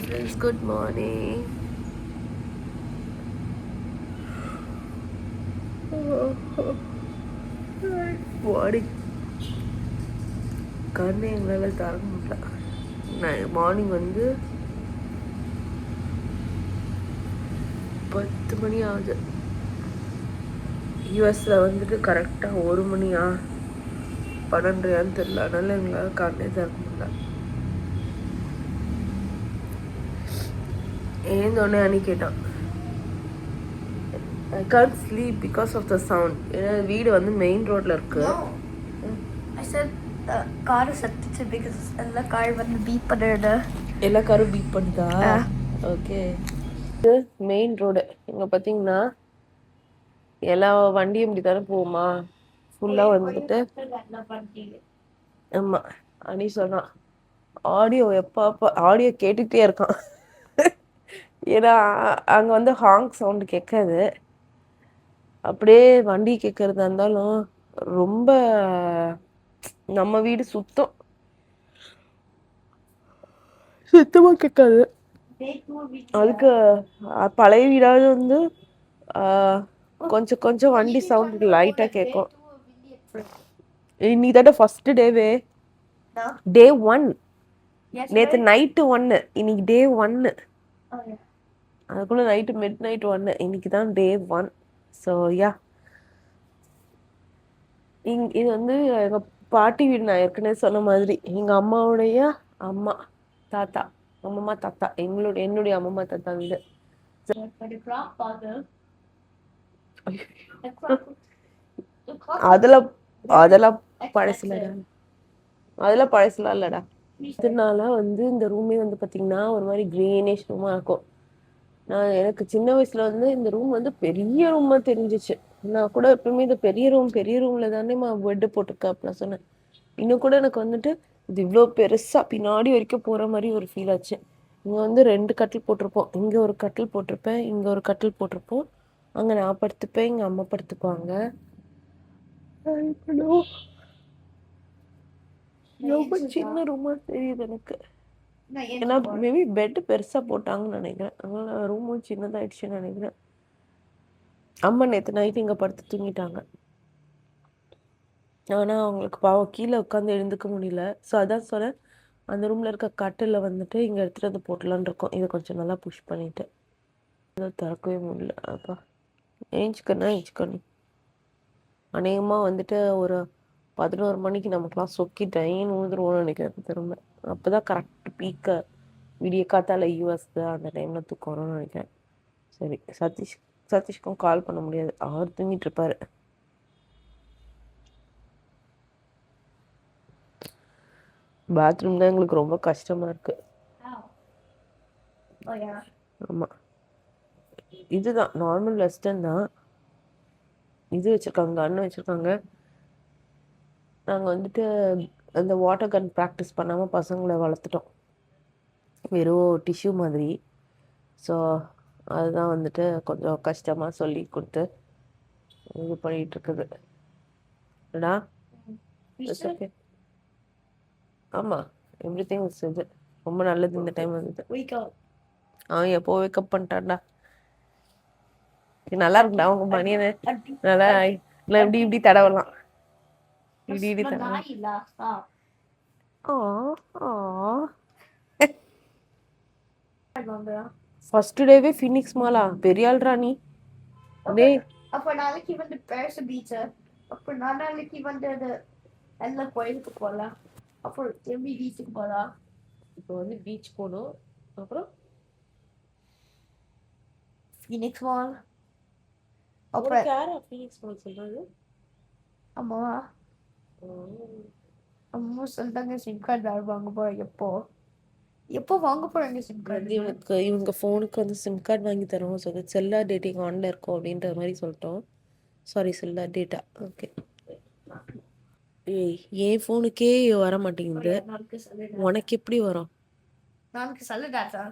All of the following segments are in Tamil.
friends, good morning. Morning. கண்ணை எங்களால் திறக்க முடியல. நான் மார்னிங் வந்து 10 மணி ஆகுது. யூஎஸில் வந்துட்டு கரெக்டாக 1 மணியா 12:30 தெரியல. அதனால எங்களால் கண்ணே திறக்க முடியல. ஏந்தோடனே அணி கேட்டான், I can't sleep because of the sound. ஏன்னா வீடு வந்து மெயின் ரோட்ல இருக்கு. I said கார் சத்துச்சு because எல்லா கார் வந்து பீப் பண்ணுது. எல்லா காரும் பீப் பண்ணுதா? ஓகே. இது மெயின் ரோடு. இங்கே பார்த்தீங்கன்னா எல்லா வண்டியும் இப்படி தானே போகுமா? ஃபுல்லாக வந்துட்டு ஆமாம். அனி சொன்னான் ஆடியோ எப்போ ஆடியோ கேட்டுகிட்டே இருக்கான். ஏன்னா அங்கே வந்து ஹாங்க் சவுண்டு கேட்காது. அப்படியே வண்டி கேட்கறதா இருந்தாலும் ரொம்ப நம்ம வீடு சுத்தமாக கேட்காது. அதுக்கு பழைய வீடாவது வந்து கொஞ்சம் கொஞ்சம் வண்டி சவுண்ட் லைட்டாக கேட்கும். இன்னைக்கு தானே ஃபர்ஸ்ட் டேவே. டே 1 நேற்று நைட்டு 1, இன்னைக்கு டே 1. அதுக்குள்ளே நைட்டு மிட்-நைட் 1, இன்னைக்கு தான் டே 1. ஸோ யா, இது வந்து எங்கள் பாட்டி வீடு. நான் ஏற்கனவே சொன்ன மாதிரி எங்கள் அம்மாவுடைய அம்மா தாத்தா அம்மம்மா தாத்தா என்னுடைய அம்மம்மா தாத்தா வீடு. அதெல்லாம் அதெல்லாம் பழசுலடா, அதெல்லாம் பழசுலாம் இல்லைடா. இதனால வந்து இந்த ரூமே வந்து பார்த்தீங்கன்னா ஒரு மாதிரி க்ரீனிஷ் ரூமாக இருக்கும். எனக்கு சின்ன வயசுல வந்து இந்த ரூம் வந்து பெரிய ரூமாக தெரிஞ்சிச்சு. நான் கூட எப்பவுமே இந்த பெரிய ரூமில் தானே பெட்டு போட்டிருக்கேன் அப்படிலாம் சொன்னேன். இன்னும் கூட எனக்கு வந்துட்டு இது இவ்வளோ பெருசாக பின்னாடி வரைக்கும் போகிற மாதிரி ஒரு ஃபீல் ஆச்சு. இங்கே வந்து 2 கட்டில் போட்டிருப்போம். இங்கே ஒரு கட்டில் போட்டிருப்பேன், இங்கே ஒரு கட்டில் போட்டிருப்போம். அங்கே நான் படுத்துப்பேன், இங்கே அம்மா படுத்துப்பாங்க. ரொம்ப சின்ன ரூமாக தெரியுது எனக்கு. ஏன்னா மேபி பெட்டு பெருசாக போட்டாங்கன்னு நினைக்கிறேன். அதனால ரூமும் சின்னதாயிடுச்சுன்னு நினைக்கிறேன். அம்மா நேற்று நைட்டு இங்கே படுத்து தூங்கிட்டாங்க. ஆனால் அவங்களுக்கு பாவம் கீழே உட்காந்து எழுந்துக்க முடியல. ஸோ அதான் சொன்னேன், அந்த ரூமில் இருக்க கட்டில் வந்துட்டு இங்கே எடுத்துகிட்டு வந்து போட்டலான்னு இருக்கோம். இதை கொஞ்சம் நல்லா புஷ் பண்ணிவிட்டு அதை திறக்கவே முடியல. அப்பா ஏஞ்சிக்கணும். அநேகமாக வந்துட்டு ஒரு 11 மணிக்கு நமக்குலாம் சொக்கி டைன்னு ஊந்துருவோம்னு நினைக்கிறேன் திரும்ப. அப்போ தான் கரெக்ட் பீக்க விடிய காத்தால யூஎஸ்க்கு அந்த டைமில் தூக்கணும்னு நினைக்கிறேன். சரி, சதீஷ்க்கும் கால் பண்ண முடியாது, அவர் தூங்கிட்டு இருப்பாரு. பாத்ரூம் தான் எங்களுக்கு ரொம்ப கஷ்டமா இருக்கு. ஆமாம், இதுதான் நார்மல் வெஸ்டர்ன் தான். இது வச்சுருக்காங்க, கன்று வச்சுருக்காங்க. நாங்கள் வந்துட்டு அந்த வாட்டர் கன் ப்ராக்டிஸ் பண்ணாமல் பசங்களை வளர்த்துட்டோம், வெறும் டிஷ்யூ மாதிரி. ஸோ அதுதான் வந்துட்டு கொஞ்சம் கஷ்டமாக சொல்லி கொடுத்து இது பண்ணிகிட்டு இருக்குது. ஏடா ஓகே. ஆமாம், எவ்ரி திங் இஸ் இது ரொம்ப நல்லது இந்த டைம் வந்துட்டு. அவன் எப்போ வேக்கப் பண்ணிட்டான்டா. நல்லா இருக்குடா அவங்க பனியனு. நல்லா இப்படி தடவலாம். இப்படி தடவலாம். ஃபர்ஸ்ட் டேவே ஃபினிக்ஸ் மாலா பெரிய ஆள்ரா நீ. டேய் அப்ப நாளைக்கு வந்து பேச பீச். அப்ப நாளைக்கு வந்து அது எல்லாம் கோயிலுக்கு போகலாம். அப்புறம் எப்படி பீச்சுக்கு போகலாம். இப்போ வந்து பீச் போகணும். அப்புறம் ஃபீனிக்ஸ் மால். அப்புறம் யாரா ஃபீனிக்ஸ் மால் சொல்றது? அம்மா அம்மா சொல்லிட்டாங்க சிம் கார்டு வாங்க போகிறேன். எப்போ வாங்க போகிறாங்க சிம் கார்டு? இவங்க ஃபோனுக்கு வந்து சிம் கார்டு வாங்கி தரோம். ஸோ செல்லார் டேட்டிங் ஆனில் இருக்கும் அப்படின்ற மாதிரி சொல்லிட்டோம். சாரி, செல்லார் டேட்டா. ஓகே. ஏய், என் ஃபோனுக்கே வர மாட்டேங்குது, உனக்கு எப்படி வரும்? நாளைக்கு செல்ல டேட்டா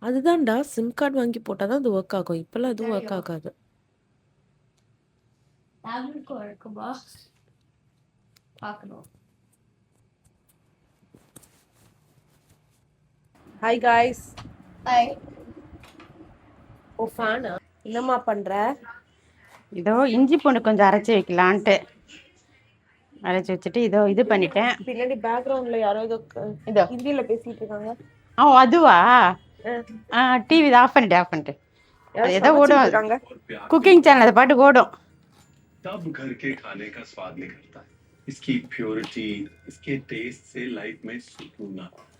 அதுதான்டா, சிம் கார்டு வாங்கி போட்டால் தான் அது ஒர்க் ஆகும். இப்போல்லாம் எதுவும் ஒர்க் ஆகாது. இருக்குமா பார்க்கணும். Hi guys. Hi. ஓ ஃபேனா? என்னம்மா பண்ற? இதோ இஞ்சி பூண்டு கொஞ்சம் அரைச்சி வைக்கலான்ட்டு அரைச்சி வச்சுட்டு இதோ இது பண்ணிட்டேன். பின்னாடி பேக்ரவுண்ட்ல யாரோ ஏதோ இதோ ஹிந்தியில பேசிட்டு இருக்காங்க. ஓ அதுவா? அஹ், டிவி ஆஃப் பண்ணிட்டு யாரோ அது ஏதோ சமைச்சிட்டு ஓடும். இருக்காங்க. குக்கிங் சேனல் அது பாட்டு ஓடும். तब घर के खाने का स्वाद निकलता है। इसकी प्योरिटी, इसके टेस्ट से लाइफ में सुकून आता है।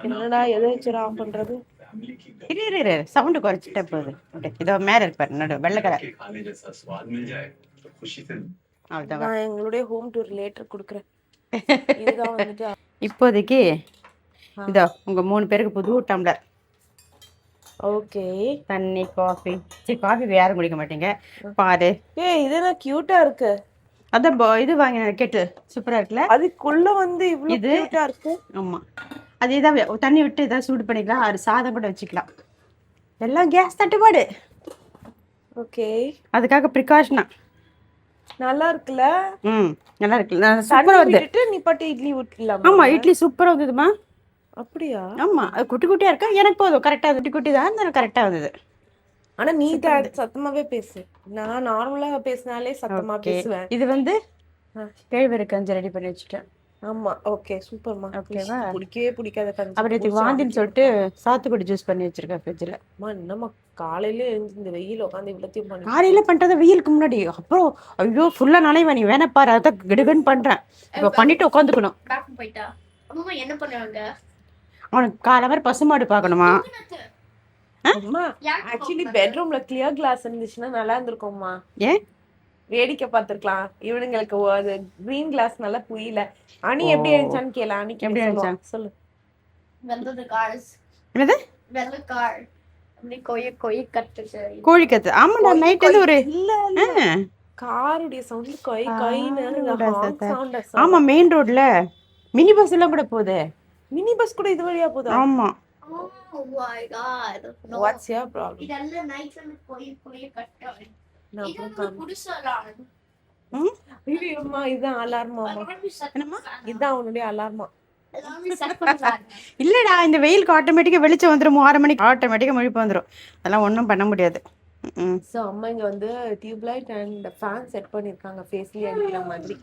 என்னடா எதை வச்சு ஆஃப் பண்றது? फैमिली की இரு சவுண்டு குறைச்சிட்டே போகுது. இதோ மேல இருப்பாரு நடு வெள்ளை घर கலர். के खाने जैसा स्वाद मिल जाए तो खुशी से அவ்வளோதான். நான் எங்களுடைய ஹோம் டூர் லேட்டர் கொடுக்குறேன். இதுதான் வந்துட்டு இப்போதைக்கு இதோ உங்க 3 பேருக்கு புது டம்ளர் ஓகே. தண்ணி காஃபி. சரி காஃபி யாரும் குடிக்க மாட்டீங்க பாரு. ஏய் இது என்ன கியூட்டா இருக்கு. அதான் இது வாங்கின கெட்டு சூப்பரா இருக்குல்ல. அதுக்குள்ள வந்து இவ்வளவு இது கியூட்டா இருக்கு. ஆமா அது இதான் தண்ணி விட்டு இதான் சூடு பண்ணிக்கலாம். அது சாதம் கூட வச்சுக்கலாம். எல்லாம் கேஸ் தட்டுப்பாடு. ஓகே. அதுக்காக ப்ரிகாஷனா. நல்லா இருக்குல்ல. நல்லா இருக்குல்ல. தண்ணி சூப்பரா வருது. விட்டுட்டு நீ பாட்டு இட்லி ஊத்திடலாம். ஆமா இட்லி சூப்பரா வந்ததுமா. அப்படியா? ஆமா அது குட்டி குட்டியா இருக்கா. எனக்கு போதும் கரெக்டா. குட்டி குட்டி தான் இருந்தாலும் கரெக்டா வந்தது. ஆனா நீ சத்தமாவே பேசு. நான் நார்மலா பேசினாலே சத்தமா ஓகே பேசுவேன். இது வந்து ஆ. கேழ்வரகு கஞ்சி ரெடி பண்ணி வச்சுட்டேன். ஆமா ஓகே சூப்பர்மா. ஓகேவா? பிடிக்கவே பிடிக்காத கஞ்சி. அப்புறம் இதுக்கு வாந்தின்னு சொல்லிட்டு சாத்துக்குடி ஜூஸ் பண்ணி வச்சிருக்கேன் ஃப்ரிட்ஜில். அம்மா என்னம்மா காலையில எழுந்து இந்த வெயில் உட்காந்து இவ்வளத்தையும் பண்ணி காலையில பண்றத வெயிலுக்கு முன்னாடி அப்புறம் ஐயோ ஃபுல்லா நனைவா. நீ வேணா பாரு. அதான் கிடுகன்னு பண்றேன். இப்போ பண்ணிட்டு உட்காந்துக்கணும். Back போயிட்டா. அம்மா என்ன பண்ணுவாங்க? அவனுக்கு காலை மாதிரி பசுமாடு பார்க்கணுமா? அம்மா ஆக்சுவலி பெட்ரூம்ல கிளியர் கிளாஸ் இருந்துச்சுன்னா நல்லா இருந்திருக்கும்மா. ஏன் வேடிக்கை பார்த்திருக்கலாம். இவனுங்களுக்கு அது கிரீன் கிளாஸ் நல்லா புரியல. அணி எப்படி இருந்துச்சான்னு கேள. அணிக்கு எப்படி எப்படி இருந்துச்சா? சொல்லு. வெள்ளது கார்ஸ். என்னது வெள்ளை கார். அப்படி கொய்ய கட்டுச்சு. கோழி கத்து. ஆமாடா நைட் வந்து ஒரு இல்ல ஆ, காருடைய சவுண்ட் கொய் கொய்னு காரோட சத்தம். சவுண்ட். ஆமா மெயின் ரோட்ல மினி பஸ் எல்லாம் கூட போகுது. மினி பஸ் கூட இது வழியா போதா? ஆமா Oh my god. No. What's your problem? இதெல்லாம் நைட்ல கொய்ய கட்டு. நான் இது அப்புறம் வந்து புதுசாலாம். ஐயோம்மா இதான் அலார்மா. என்னம்மா? இதான் உன்னுடைய அலார்மா. எல்லாமே செட் பண்ணுவாங்க. இல்லடா இந்த வெயிலுக்கு ஆட்டோமேட்டிக்கா வெளிச்சம் வந்துடும். 6 மணிக்கு ஆட்டோமேட்டிக்கா முழிப்பு வந்துடும். அதெல்லாம் ஒன்றும் பண்ண முடியாது. சோ அம்மா இங்க வந்து tube light and fan set பண்ணிருக்காங்க ஃபேஸ்லயே அடிக்கிற மாதிரி.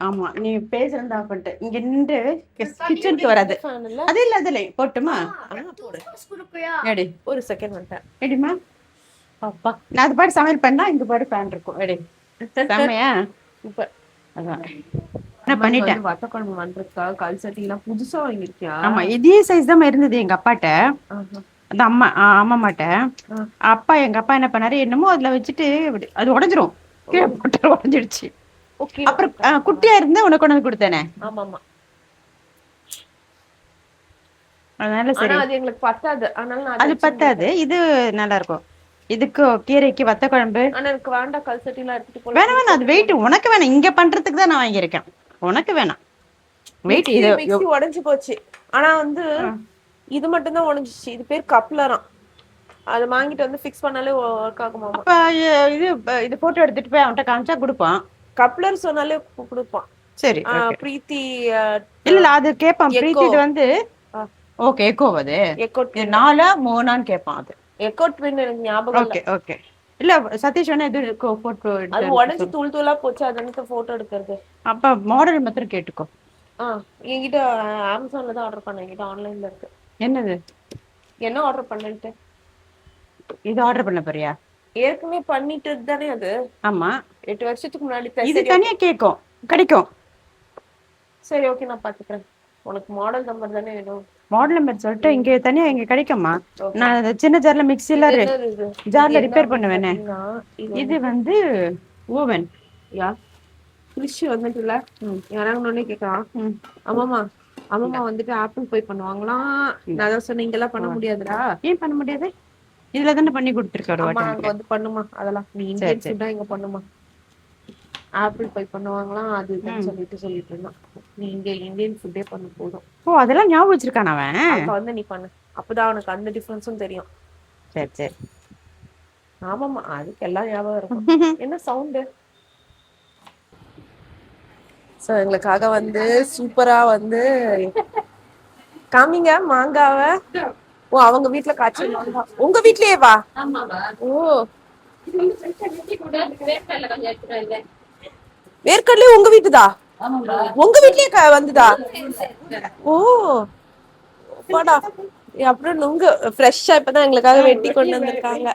ஆமா நீ பேசுறது ஆஃப் பண்ணிட்டு இங்க நின்று கிச்சனுக்கு வராது. ஃபேன் இல்ல. அது இல்ல அதுல போட்டுமா போடு. குடுக்குறியா? எடி ஒரு செகண்ட் வந்துட்டேன். எடிமா அப்பா நான் அது பாட்டு சமையல் பண்ணா இங்க பாட்டு ஃபேன் இருக்கும். எடி செமையா இப்ப அதான் நான் பண்ணிட்டேன். வத்த குழம்பு பண்றதுக்காக கல் சட்டி எல்லாம் புதுசா வாங்கிருக்கியா? ஆமா இதே சைஸ் தான் இருந்தது எங்க அப்பாட்ட. அந்த அம்மாட்ட அப்பா எங்க அப்பா என்ன பண்ணாரு என்னமோ அதுல வச்சுட்டு அது உடைஞ்சிரும். கீழே போட்டு உடைஞ்சிடுச்சு. ஓகே. அப்புறம் குட்டியா இருந்தா உனக்கு கொண்டு வந்து கொடுத்தேனே. ஆமா ஆமா. அதனால சரி ஆனா அது எங்களுக்கு பத்தாது. அதனால நான் அது பத்தாது. இது நல்லா இருக்கும். இதுக்கு கீரைக்கு வத்த குழம்பு. ஆனா எனக்கு வேண்டாம் கல் சட்டி எல்லாம் எடுத்துட்டு போல. வேணாம் அது வெயிட் உனக்கு வேணாம். இங்க பண்றதுக்கு தான் நான் வாங்கியிருக்கேன். உனக்கு வேணாம் வெயிட். இது மிக்ஸி உடைஞ்சு போச்சு. ஆனா வந்து இது மட்டும் தான் உடைஞ்சிச்சு. இது பேர் கப்லராம். அது வாங்கிட்டு வந்து ஃபிக்ஸ் பண்ணாலே ஒர்க் ஆகுமா? அப்ப இது போட்டோ எடுத்துட்டு போய் அவன்கிட்ட காமிச்சா கொடுப்பான். கப்லர் சொன்னாலே கொடுப்பான். சரி பிரீத்தி இல்ல அது கேட்பான். பிரீத்தி இது வந்து ஓகே எக்கோ அது எக்கோ இது 4 3 கேட்பான். அது எக்கோ ட்வின் எனக்கு ஞாபகம் இல்ல. ஓகே ஓகே இல்ல சதீஷ் வேணா இது போட்டோ அது உடைஞ்சு தூள் தூளா போச்சு. அதனால போட்டோ எடுக்கிறது. அப்ப மாடல் மாத்திரம் கேட்டுக்கோ. என்கிட்ட அமேசான்ல தான் ஆர்டர் பண்ணேன். என்கிட்ட ஆன்லைன்ல இருக்கு. என்னது என்ன ஆர்டர் பண்ணிட்டு? இது ஆர்டர் பண்ண போறியா? ஏற்கனவே பண்ணிட்டு தானே அது. ஆமா 8 வருஷத்துக்கு முன்னாடி. இது தனியா கேக்கும் கிடைக்கும். சரி ஓகே நான் பாத்துக்கிறேன். உனக்கு மாடல் நம்பர் தானே வேணும்? மாடல் நம்பர் சொல்லிட்டு இங்க தனியா இங்க கிடைக்குமா? நான் அந்த சின்ன ஜார்ல மிக்ஸில ஜார்ல ரிப்பேர் பண்ணுவேனே. இது வந்து ஓவன். யா ஃபிஷ் வந்துட்டுல இறங்கணும்னே கேட்கறான். அம்மா வந்துட்டு ஆப்பிள் போய் பண்ணுவாங்களாம். நான் தான் சொன்னேன் இங்கெல்லாம் பண்ண முடியாதுடா. ஏன் பண்ண முடியாது? இதுல தானே பண்ணி கொடுத்துருக்காரு. அம்மா அங்க வந்து பண்ணுமா அதெல்லாம். நீ இந்தியன் ஃபுட்டா இங்க பண்ணுமா. ஆப்பிள் போய் பண்ணுவாங்களாம். அது இதுன்னு சொல்லிட்டு இருந்தான். நீ இங்க இந்தியன் ஃபுட்டே பண்ண போதும். ஓ அதெல்லாம் ஞாபகம் வச்சிருக்கான் அவன். அப்ப வந்து நீ பண்ணு. அப்பதான் அவனுக்கு அந்த டிஃபரன்ஸும் தெரியும். சரி சரி ஆமாமா அதுக்கு எல்லாம் ஞாபகம் இருக்கும். என்ன சவுண்டு? சோ எங்களுக்காக வந்து சூப்பரா வந்து காமிங்க மாங்காவ. ஓ அவங்க வீட்ல காய்ச்சல் மாங்கா. உங்க வீட்லயே வா. ஓ வேர்க்கடலே உங்க வீட்டுதா? உங்க வீட்லயே வந்துதா? ஓ வாடா. அப்புறம் நுங்கு ஃப்ரெஷ்ஷா இப்பதான் எங்களுக்காக வெட்டி கொண்டு வந்திருக்காங்க.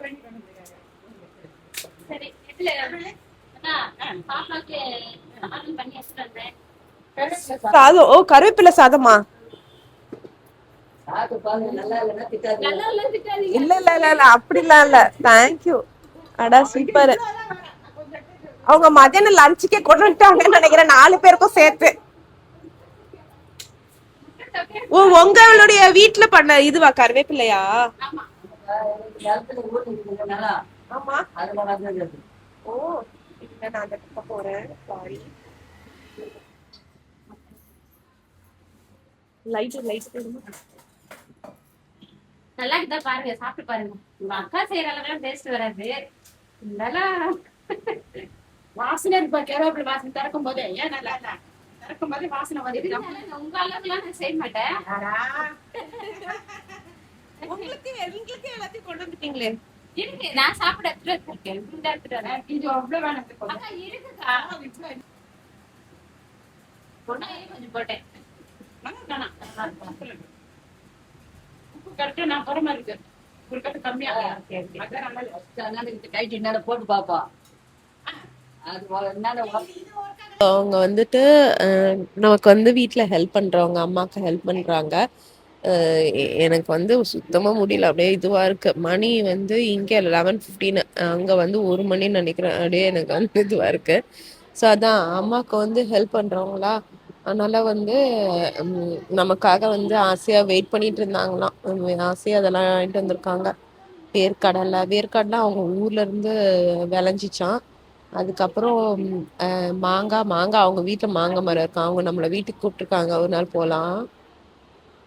சாதம். ஓ கருவேப்பிலை சாதமா? இல்ல இல்ல இல்ல இல்ல அப்படிலாம் இல்ல. தேங்க்யூ. அடா சூப்பர். அவங்க மதியானம் லஞ்சுக்கே கொண்டு வந்துட்டாங்கன்னு நினைக்கிறேன் 4 பேருக்கும் சேர்த்து. ஓ உங்களுடைய வீட்டுல பண்ண இதுவா கருவேப்பிலையா? ஆமா. ஓ இல்ல நான் அந்த பக்கம் போறேன். சாரி. லைட் நல்லா இருக்குதா பாருங்க, சாப்பிட்டு பாருங்க. உங்க அக்கா செய்யற அளவுக்கு டேஸ்ட் வராது. நல்லா வாசனை இருப்பா. கருவேப்பிலை வாசனை திறக்கும் போதே ஏன் நல்லா இல்ல திறக்கும் போதே வாசனை வந்து உங்க அளவுக்கு எல்லாம் நான் செய்ய மாட்டேன். உங்களுக்கு எல்லாத்தையும் கொண்டு வந்துட்டீங்களே. இருக்கு நான் சாப்பிட எடுத்துட்டு இருக்கேன். எடுத்துட்டு வரேன். இது அவ்வளவு வேணும் இருக்குக்கா. கொஞ்சம் போட்டேன். உப்பு கரெக்டா நான் போற மாதிரி இருக்கு. உப்பு கம்மியா போட்டு பாப்பா. அவங்க வந்துட்டு நமக்கு வந்து வீட்ல ஹெல்ப் பண்றவங்க அம்மாக்கு ஹெல்ப் பண்றாங்க. எனக்கு வந்து சுத்தமா முடியல. அப்படியே இதுவா இருக்கு. மணி வந்து இங்க 11:15, அங்க வந்து 1 மணின்னு நினைக்கிறேன். அப்படியே எனக்கு வந்து இதுவா இருக்கு. ஸோ அதான் அம்மாவுக்கு வந்து ஹெல்ப் பண்றவங்களா, அதனால வந்து நமக்காக வந்து ஆசையா வெயிட் பண்ணிட்டு இருந்தாங்களாம். ஆசையா அதெல்லாம் வாங்கிட்டு வந்திருக்காங்க. வேர்க்கடலாம் அவங்க ஊர்ல இருந்து விளைஞ்சிச்சான். அதுக்கப்புறம் மாங்காய் அவங்க வீட்டுல மாங்காய் மரம் இருக்கு. அவங்க நம்மள வீட்டுக்கு கூப்பிட்டுருக்காங்க, ஒரு நாள் போலாம்.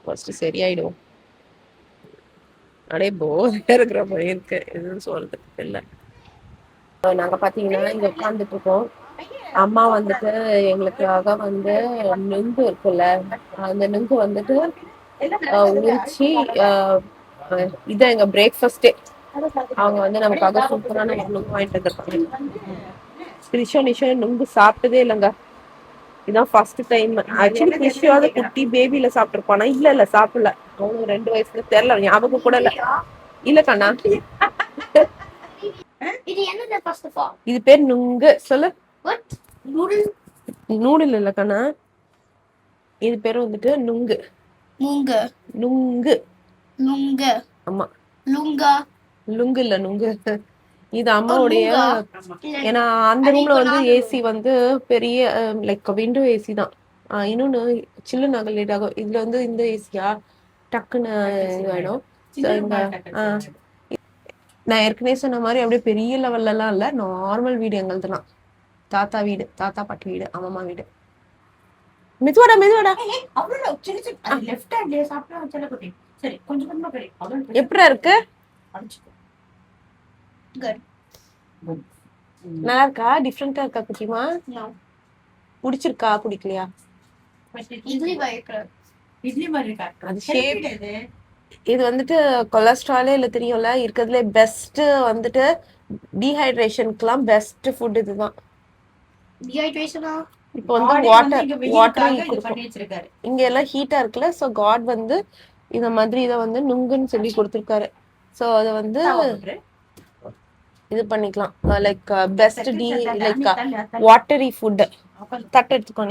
ஃபர்ஸ்ட் சரியாயிடும். அப்படியே போதையா இருக்கிற மாதிரி இருக்கு. எதுவும் சொல்றதுக்கு இல்லை. நாங்க பாத்தீங்கன்னா இங்க உட்காந்துட்டு இருக்கோம். அம்மா வந்துட்டு எங்களுக்காக வந்து நுங்கு இருக்குல்ல, அந்த நுங்கு வந்துட்டு உரிச்சி இதான் எங்க பிரேக்ஃபாஸ்டே. அவங்க வந்து நமக்காக சூப்பரான ஒரு நுங்கு வாங்கிட்டு வந்திருப்பாங்க. கிருஷ்ண நுங்கு சாப்பிட்டதே இல்லைங்க. இதான் ஃபர்ஸ்ட் டைம். ஆக்சுவலி கிருஷ்ணாவது குட்டி பேபில சாப்பிட்டுருப்பானா? இல்ல சாப்பிடல. அவனுக்கு 2 வயசுல தெரியல, ஞாபகம் கூட இல்ல. இல்ல கண்ணா. இது என்னது ஃபர்ஸ்ட் ஆஃப் ஆல்? இது பேர் நுங்கு. சொல்லு. வாட்? நூடுல்? நூடுல் இல்ல கண்ணா, இது பேரு வந்துட்டு நுங்கு. மூங்க. நுங்கு. லுங்க. ஆமா. லுங்கா. லுங்கு இல்ல நுங்கு. இது அம்மாவுடைய. ஏன்னா அந்த ரூம்ல வந்து ஏசி வந்து பெரிய லைக் விண்டோ ஏசி தான். இன்னொன்னு சில்லு நகல் லேட் ஆகும். இதுல வந்து இந்த ஏசியா டக்குன்னு வேணும். நான் ஏற்கனவே சொன்ன மாதிரி அப்படியே பெரிய லெவல்ல எல்லாம் இல்ல, நார்மல் வீடு எங்களுதுலாம். தாத்தா வீடு, தாத்தா பாட்டி வீடு, அம்மா வீடு. மெதுவாடா. அவ்வளவு சின்ன சின்ன லெஃப்ட் ஹேண்ட்லயே சாப்பிட்டா செல்ல குட்டி. சரி கொஞ்சம் கொஞ்சமா கறி. அவ்வளவு எப்படியா இருக்கு? குட். நல்லா இருக்கா? டிஃப்ரெண்டா இருக்கா குட்டிமா? பிடிச்சிருக்கா பிடிக்கலையா? இட்லி வைக்கிற. இட்லி மாதிரி இருக்கா? அது ஷேப். இது வந்துட்டு கொலஸ்ட்ராலே இல்ல, தெரியும்ல, இருக்கிறதுல பெஸ்ட் வந்துட்டு டீஹைட்ரேஷனுக்குலாம் பெஸ்ட் ஃபுட் இதுதான். டீஹைட்ரேஷனா? இப்போ வந்து வாட்டர் இங்க எல்லாம் ஹீட்டா இருக்குல்ல, சோ காட் வந்து இந்த மாதிரி இதை வந்து நுங்குன்னு சொல்லி கொடுத்துருக்காரு. சோ அதை வந்து இது பண்ணிக்கலாம். Like best like watery food. தட்டு எடுத்துக்கோ.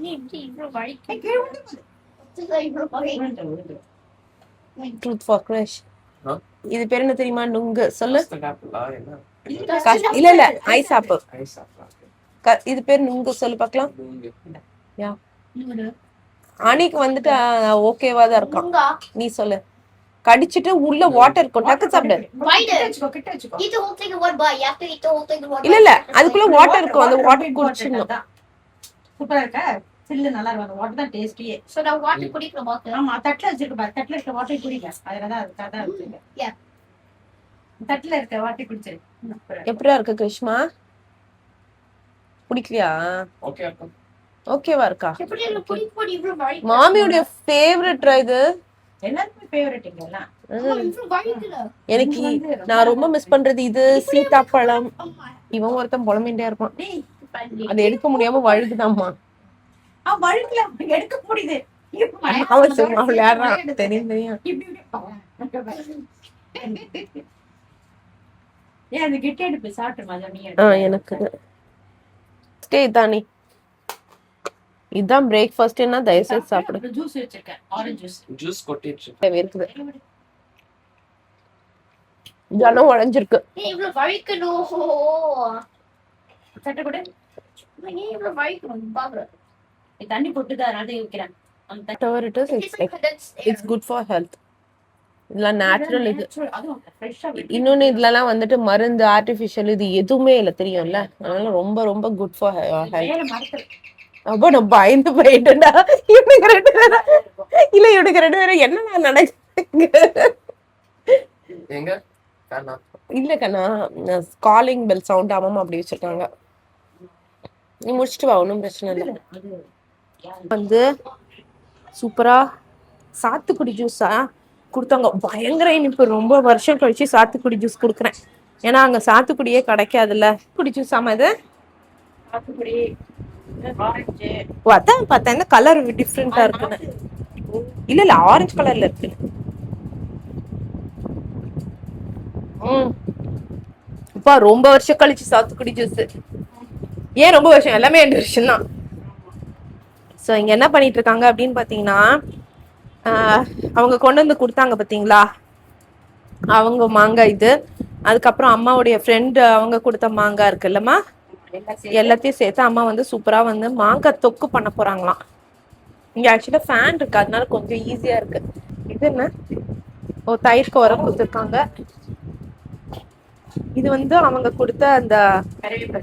நீ ட்ரூத் ஃபார் கிரஷ். இது பேர் என்ன தெரியுமா? நுங்கு. சொல்லு. இல்ல ஐஸ் ஆப்பிள். இது பேர் நுங்கு. சொல்லு பாக்கலாம். அணிக்கு வந்துட்டு ஓகேவா தான் இருக்கான். நீ சொல்லு. கடிச்சிட்டு உள்ள வாட்டர் இருக்கும், டக்கு சாப்பிடு. இல்ல அதுக்குள்ள வாட்டர் இருக்கும், அந்த வாட்டர் குடிச்சிடணும். சூப்பரா இருக்கா? சில்லு நல்லா இருக்கும். அந்த வாட்டர் தான் டேஸ்டியே. சோ நான் வாட்டர் குடிக்கணுமா? ஆமா, தட்டுல வச்சிருக்க பாரு. தட்டுல இருக்க வாட்டர் குடிங்க. அதனால அதுதான் வச்சிருக்கேன். தட்டுல இருக்க வாட்டர் குடிச்சிரு. எப்படியா இருக்கு கிருஷ்மா? குடிக்கலையா? ஓகேவா இருக்கா? எப்படி எனக்கு பிடிக்க போது இவ்வளவு வாய் மாமியோட ஃபேவரட் இது. எல்லாருமே ஃபேவரட் இங்கெல்லாம். இவ்வளவு வாய்க்குல எனக்கு நான் ரொம்ப மிஸ் பண்றது இது சீதாப்பழம். இவன் ஒருத்தன் புலம்பின்டே இருப்பான். அதை எடுக்க முடியாம வழுக்குதாம்மா. வழுக்கல எடுக்க முடியுது. அவன் சும்மா விளையாடுறான். தெரியும் தெரியும். ஏன் அது கிட்ட எடுப்பு சாப்பிட்டுமா நீ? எனக்கு ஸ்டே தானி. இதான் பிரேக்ஃபாஸ்ட். என்ன தயவு செய்து சாப்பிடு. ஜூஸ் வச்சிருக்கேன், ஆரஞ்சு ஜூஸ். ஜூஸ் கொட்டிடுச்சு. இருக்குது. ஜனம் உடைஞ்சிருக்கு. இவ்வளவு வாய்க்கணும் சட்டை கூட ஏன் இவ்வளவு வாய்க்கணும் பாக்குற தண்ணி போட்டுதான் அதனால வைக்கிறேன். Whatever it is, it's good for health. இதெல்லாம் நேச்சுரல். இது இன்னொன்னு இதுலலாம் வந்துட்டு மருந்து ஆர்டிஃபிஷியல் இது எதுவுமே இல்லை தெரியும்ல. அதனால ரொம்ப ரொம்ப குட் ஃபார் ஹெல்த். அப்போ நான் பயந்து போயிட்டேன்டா. இவனுக்கு 2 பேரும் இல்ல, இவனுக்கு 2 பேரும் என்ன நடக்குங்க எங்க கண்ணா? இல்ல கண்ணா, காலிங் பெல் சவுண்ட் அம்மா அப்படி வச்சிருக்காங்க. நீ முடிச்சிட்டு வா, ஒன்றும் பிரச்சனை இல்லை. வந்து சூப்பரா சாத்துக்குடி ஜூஸா கொடுத்தாங்க. பயங்கர இனிப்பு. ரொம்ப வருஷம் கழிச்சு சாத்துக்குடி ஜூஸ் கொடுக்குறேன். ஏன்னா அங்க சாத்துக்குடியே கிடைக்காதுல்ல. குடி ஜூஸ் ஆமா இது சாத்துக்குடி ஆரஞ்சு. அதான் பார்த்தேன், இந்த கலர் டிஃப்ரெண்டா இருக்குன்னு. இல்ல ஆரஞ்சு கலர்ல இருக்கு. இப்ப ரொம்ப வருஷம் கழிச்சு சாத்துக்குடி ஜூஸ். ஏன் ரொம்ப வருஷம்? எல்லாமே 2 வருஷம் தான். ஸோ இங்க என்ன பண்ணிட்டு இருக்காங்க அப்படின்னு பாத்தீங்கன்னா, அவங்க கொண்டு வந்து கொடுத்தாங்க பாத்தீங்களா, அவங்க மாங்காய் இது. அதுக்கப்புறம் அம்மாவுடைய ஃப்ரெண்டு அவங்க கொடுத்த மாங்காய் இருக்கு இல்லம்மா, எல்லாத்தையும் சேர்த்து அம்மா வந்து சூப்பரா வந்து மாங்காய் தொக்கு பண்ண போறாங்களாம். இங்க ஆக்சுவலா ஃபேன் இருக்கு, அதனால கொஞ்சம் ஈஸியா இருக்கு. இது என்ன, தயிர்க்கு உரம் கொடுத்துருக்காங்க. இது வந்து அவங்க கொடுத்த அந்த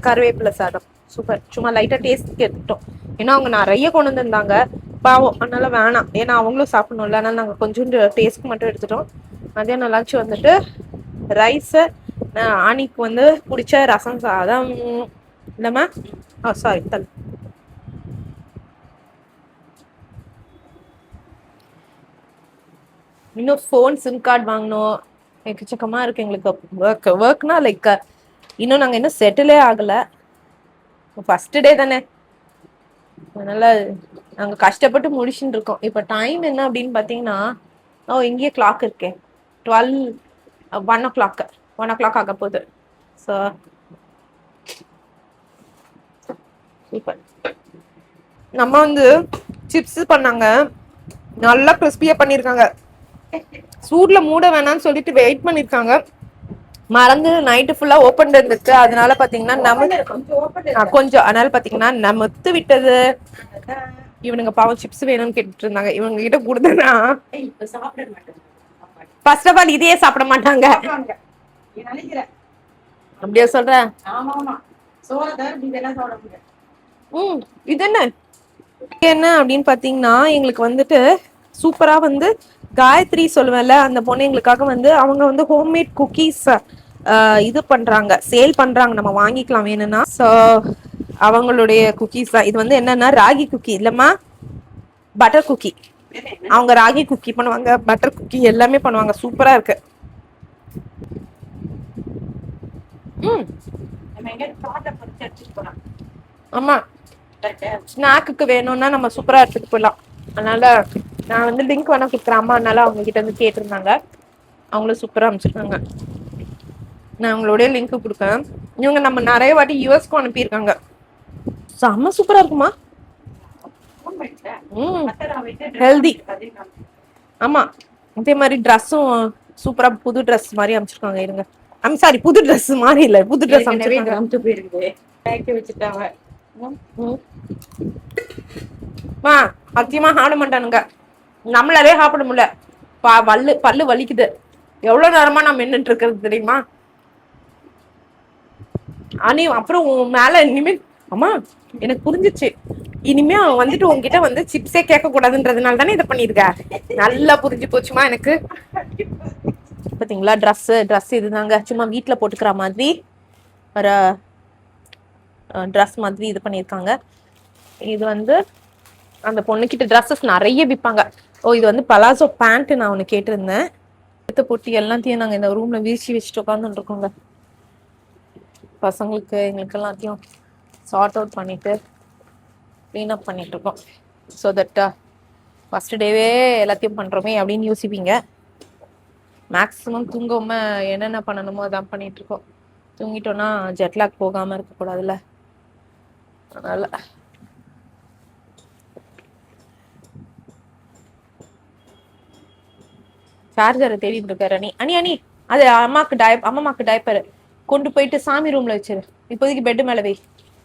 கருவேப்பிலை சாதம். சூப்பர். சும்மா லைட்டா டேஸ்ட் எடுத்துட்டோம். ஏன்னா அவங்க நிறைய கொண்டு வந்திருந்தாங்க பாவம், அதனால வேணாம். ஏன்னா அவங்களும் சாப்பிடணும்ல, அதனால நாங்க கொஞ்சோண்டு டேஸ்ட்க்கு மட்டும் எடுத்துட்டோம். மதியானம் லஞ்ச் வந்துட்டு ரைஸு, ஆனிக்கு வந்து பிடிச்ச ரசம் சாதம் இல்லம்மா, சாரி தல் இன்னும் ஃபோன் சிம் கார்டு வாங்கணும். எக்கச்சக்கமா இருக்கு எங்களுக்கு. ஒர்க்னா லைக் இன்னும் நாங்க இன்னும் செட்டிலே ஆகல. ஃபர்ஸ்ட் டே தானே, அதனால நாங்க கஷ்டப்பட்டு முடிச்சுட்டு இருக்கோம். இப்ப டைம் என்ன அப்படின்னு பாத்தீங்கன்னா, இங்கேயே கிளாக் இருக்கேன், 1 o'clock ஆக போகுது. So super. நம்ம வந்து சிப்ஸ் பண்ணாங்க, நல்லா கிறிஸ்பியா பண்ணிருக்காங்க. சூட்ல மூட வேணாம்னு சொல்லிட்டு வெயிட் பண்ணிருக்காங்க. மறந்து நைட்டு ஃபுல்லா ஓப்பன் இருந்துச்சு. அதனால பாத்தீங்கன்னா நம்ம கொஞ்சம் அதனால பாத்தீங்கன்னா நமத்து விட்டது. இவனுங்க பாவம் சிப்ஸ் வேணும்னு கேட்டுட்டு இருந்தாங்க. இவங்க கிட்ட கொடுத்தனா ஃபர்ஸ்ட் ஆஃப் ஆல் இதையே சாப்பிட மாட்டாங்க. அப்படியா சொல்ற? இது என்ன அப்படின்னு பாத்தீங்கன்னா, எங்களுக்கு வந்துட்டு சூப்பரா வந்து காயத்ரி சொல்லுவேன்ல, அந்த பொண்ணு எங்களுக்காக வந்து அவங்க வந்து ஹோம்மேட் குக்கீஸ் இது பண்றாங்க, சேல் பண்றாங்க. நம்ம வாங்கிக்கலாம் வேணும்னா. ஸோ அவங்களுடைய குக்கீஸ் தான் இது. வந்து என்னன்னா ராகி குக்கி இல்லம்மா, பட்டர் குக்கி. அவங்க ராகி குக்கி பண்ணுவாங்க, பட்டர் குக்கி எல்லாமே பண்ணுவாங்க. சூப்பரா இருக்கு. ஆமா, ஸ்நாக்குக்கு வேணும்னா நம்ம சூப்பரா எடுத்துட்டு போயிடலாம். அதனால நான் வந்து லிங்க் வேணா கொடுக்குறேன் அம்மா. அதனால அவங்க கிட்ட வந்து கேட்டிருந்தாங்க, அவங்களும் சூப்பரா அமைச்சிருக்காங்க. நான் அவங்களுடைய லிங்க் கொடுக்கேன். இவங்க நம்ம நிறைய வாட்டி யூஎஸ்க்கும் அனுப்பியிருக்காங்க. செம்ம சூப்பரா இருக்குமா. ஹெல்தி. ஆமா, இதே மாதிரி ட்ரெஸ்ஸும் சூப்பரா புது ட்ரெஸ் மாதிரி அமைச்சிருக்காங்க. இருங்க, சாரி, புது ட்ரெஸ் மாதிரி இல்ல, புது ட்ரெஸ் வச்சுட்டாங்க. சத்தியமா சாப்பிட மாட்டானுங்க. நம்மளாலே சாப்பிட முடியல. பல்லு வலிக்குது. எவ்வளவு நேரமா நான் மென்னுட்டு இருக்கிறது தெரியுமா? அப்புறம் உன் மேல இனிமே அம்மா எனக்கு புரிஞ்சிச்சு. இனிமே அவன் வந்துட்டு உங்ககிட்ட வந்து சிப்ஸே கேட்க கூடாதுன்றதுனால தானே இதை பண்ணிருக்க. நல்லா புரிஞ்சு போச்சுமா எனக்கு. பாத்தீங்களா, ட்ரெஸ் இதுதாங்க. சும்மா வீட்டுல போட்டுக்கிற மாதிரி ஒரு ட்ரெஸ் மாதிரி இது பண்ணியிருக்காங்க. இது வந்து அந்த பொண்ணுக்கிட்ட ட்ரெஸ்ஸஸ் நிறைய விற்பாங்க. ஓ இது வந்து பலாசோ பேண்ட் நான் ஒன்று கேட்டிருந்தேன். எடுத்த பொட்டி எல்லாத்தையும் நாங்கள் இந்த ரூம்ல வீழ்ச்சி வச்சுட்டு உட்காந்துட்டு இருக்கோங்க. பசங்களுக்கு எங்களுக்கு எல்லாத்தையும் சார்ட் அவுட் பண்ணிட்டு க்ளீன் அப் பண்ணிட்டு இருக்கோம். ஸோ தட் ஃபர்ஸ்ட் டேவே எல்லாத்தையும் பண்றோமே அப்படின்னு யோசிப்பீங்க. மேக்ஸிமம் தூங்காம என்னென்ன பண்ணணுமோ அதான் பண்ணிட்டு இருக்கோம். தூங்கிட்டோம்னா ஜெட்லாக் போகாம இருக்கக்கூடாதுல்ல, அதனால சார்ஜரை தேடிட்டு இருக்காரு அனி. அனி அனி அது அம்மாக்கு டைப்பர் கொண்டு போயிட்டு சாமி ரூம்ல வச்சிரு. இப்போதைக்கு பெட் மேல வை.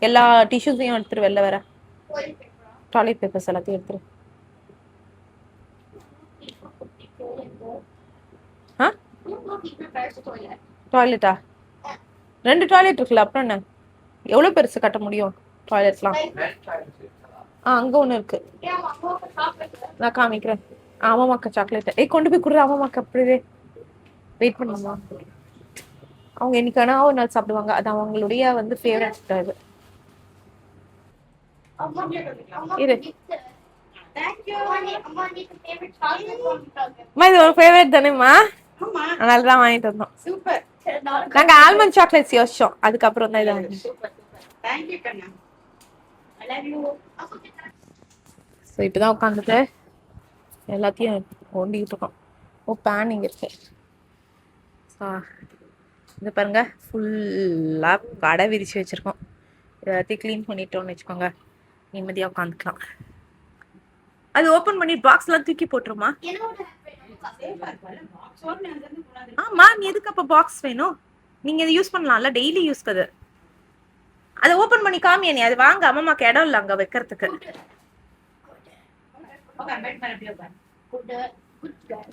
எல்லா டிஷ்யூஸையும் எடுத்துரு, வெளில வர டாய்லெட் பேப்பர்ஸ் எல்லாத்தையும் எடுத்துரு. டாய்லெட்டா? 2 டாய்லெட் இருக்குல்ல, அப்புறம் என்ன? எவ்வளவு பெருசு கட்ட முடியும் டாய்லெட்ஸ்லாம்? அங்க ஒண்ணு இருக்கு, நான் காமிக்கிறேன். அம்மாக்கு சாக்லேட் கொண்டு போய் கொடுற. அம்மாக்கு அப்படியே வெயிட் பண்ணுமா? அவங்க என்னைக்கானா ஒரு நாள் சாப்பிடுவாங்க. அது அவங்களுடைய வந்து ஃபேவரட் இது. இரு, இது ஒரு ஃபேவரட் தானேம்மா, அதனாலதான் வாங்கிட்டு வந்தோம். நாங்க ஆல்மண்ட் சாக்லேட்ஸ் யோசிச்சோம், அதுக்கப்புறம் தான் இதை. ஸோ இப்பதான் உட்காந்துட்டு எல்லாத்தையும் ஓண்டிக்கிட்டு இருக்கோம். ஓ பேன் இங்கே இருக்கு. இது பாருங்க, ஃபுல்லாக கடை விரிச்சு வச்சிருக்கோம். எல்லாத்தையும் க்ளீன் பண்ணிட்டோம்னு வச்சுக்கோங்க, நிம்மதியாக உட்காந்துக்கலாம். அது ஓப்பன் பண்ணி பாக்ஸ்லாம் தூக்கி போட்டுருமா? ஆமா, நீ எதுக்கு அப்போ பாக்ஸ் வேணும்? நீங்க இதை யூஸ் பண்ணலாம்ல, டெய்லி யூஸ். அதை ஓப்பன் பண்ணி காமியா நீ. அது வாங்க, அம்மாக்கு இடம் இல்லை அங்கே வைக்கிறதுக்கு.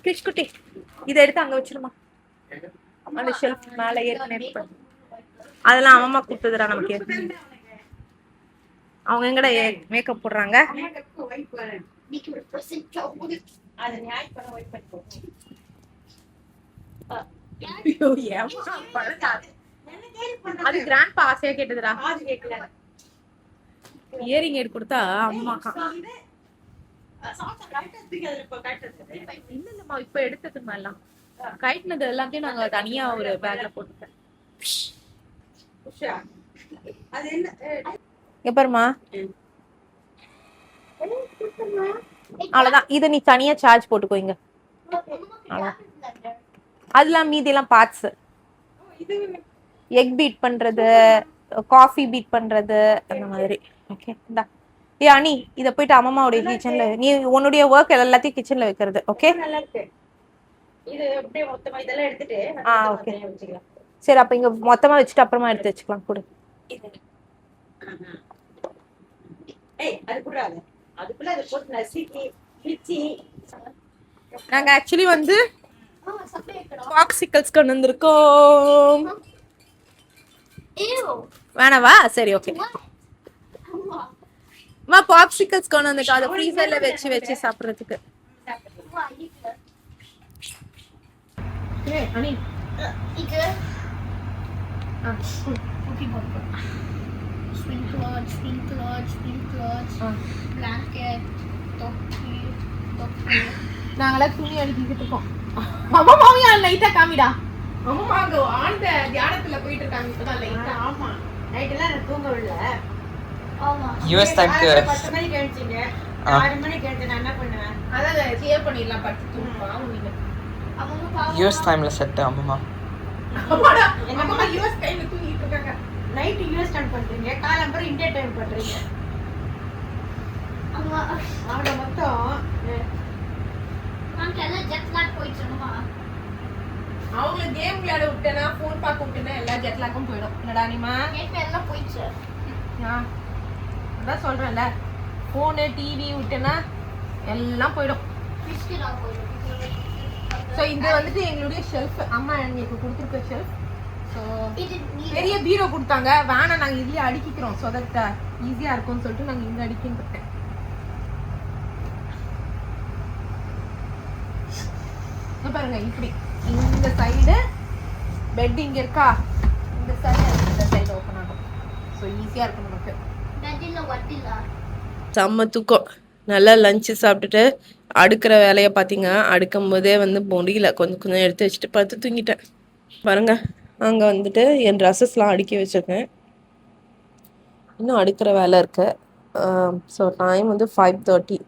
கிஷ் குட்டி, இதை எடுத்து அங்க வச்சிருமா. அந்த ஷெல்ஃப் மேல ஏற்கனவே அதெல்லாம் அம்மா கொடுத்ததுடா நமக்கு. அவங்க எங்கடா மேக்கப் போடுறாங்க? அது கிராண்ட்பா ஆசையா கேட்டதுடா. இயரிங் எடுத்து கொடுத்தா அம்மாக்கா இல்லம்மா, இப்ப எடுத்ததுமா எல்லாம் கைட்னது எல்லாத்தையும் நாங்க தனியா ஒரு பேக்ல போட்டுட்டேன். எப்பறமா அவ்வளவுதான். இதை நீ தனியா சார்ஜ் போட்டுக்கோங்க. அதெல்லாம் மீதி எல்லாம் பார்ட்ஸ். எக் பீட் பண்றது, காஃபி பீட் பண்றது, அந்த மாதிரி. ஓகே இந்தா. அனி இதை போயிட்டு அம்மாவுடைய கிச்சன்ல, நீ உன்னுடைய ஒர்க் எல்லாத்தையும் கிச்சன்ல வைக்கிறது. ஓகே ஓகே சரி. அப்ப இங்க மொத்தமா வச்சுட்டு அப்புறமா எடுத்து வச்சுக்கலாம். கொடு. நாங்க ஆக்சுவலி வந்து பாக்ஸிக்கல்ஸ் கொண்டு வந்திருக்கோம். வேணவா? சரி ஓகே. பாப்சிக்கல்ஸ் கொண்டு வந்துட்டோம், அதை ஃப்ரீசர்ல வச்சு சாப்பிடுறதுக்கு. அனி நாங்களாம் துணி அடிக்கிட்டு இருக்கோம். அம்மா மாமியா லைட்டா காமிடா. அம்மா அங்க ஆழ்ந்த தியானத்துல போயிட்டு இருக்காங்க இப்பதான் லைட்டா. ஆமா, நைட் எல்லாம் நான் தூங்கவில்லை. யூஎஸ் டைம்க்கு 10 மணிக்கு எழுந்திங்க, 6 மணிக்கு எழுந்து நான் என்ன பண்ணுவேன்? அதான் கிளியர் பண்ணிடலாம். படுத்து தூங்குவாங்க நீங்க. யூஎஸ் டைம்ல செட் அம்மா. அம்மா யூஎஸ் டைம்ல தூங்கிட்டு இருக்காங்க. நைட் யூஎஸ் டைம் பண்றீங்க, காலம்பர இந்தியா டைம் பண்றீங்க. அவங்க மொத்தம் அவங்க கேம் விளையாட விட்டேனா, போன் பார்க்க விட்டேனா, எல்லா ஜெட்லாக்கும் போயிடும். என்னடா நீமா எல்லாம் போயிடுச்சு. அதான் சொல்றேன்ல, போனு டிவி விட்டேனா எல்லாம் போயிடும். ஸோ இது வந்துட்டு எங்களுடைய ஷெல்ஃப், அம்மா எங்களுக்கு கொடுத்துருக்க ஷெல்ஃப். ஸோ பெரிய பீரோ கொடுத்தாங்க, வேணாம் நாங்கள் இதுலேயே அடுக்கிக்கிறோம். ஸோ தட் ஈஸியாக இருக்கும்னு சொல்லிட்டு நாங்கள் இங்கே அடிக்கின்னு இருக்கேன். பாருங்க, இப்படி இந்த சைடு பெட் இங்க இருக்கா, இந்த சைடு ஓப்பன் ஆகும். ஸோ ஈஸியாக இருக்கும் நமக்கு. செம்ம தூக்கம். நல்லா லஞ்சு சாப்பிட்டுட்டு அடுக்கிற வேலையை பார்த்தீங்க, அடுக்கும் போதே வந்து முடியல, கொஞ்சம் கொஞ்சம் எடுத்து வச்சுட்டு பார்த்து தூங்கிட்டேன். பாருங்க, அங்கே வந்துட்டு என் ட்ரெஸ்ஸஸ்லாம் அடுக்கி வச்சுருக்கேன். இன்னும் அடுக்கிற வேலை இருக்கு. ஸோ டைம் வந்து 5:30.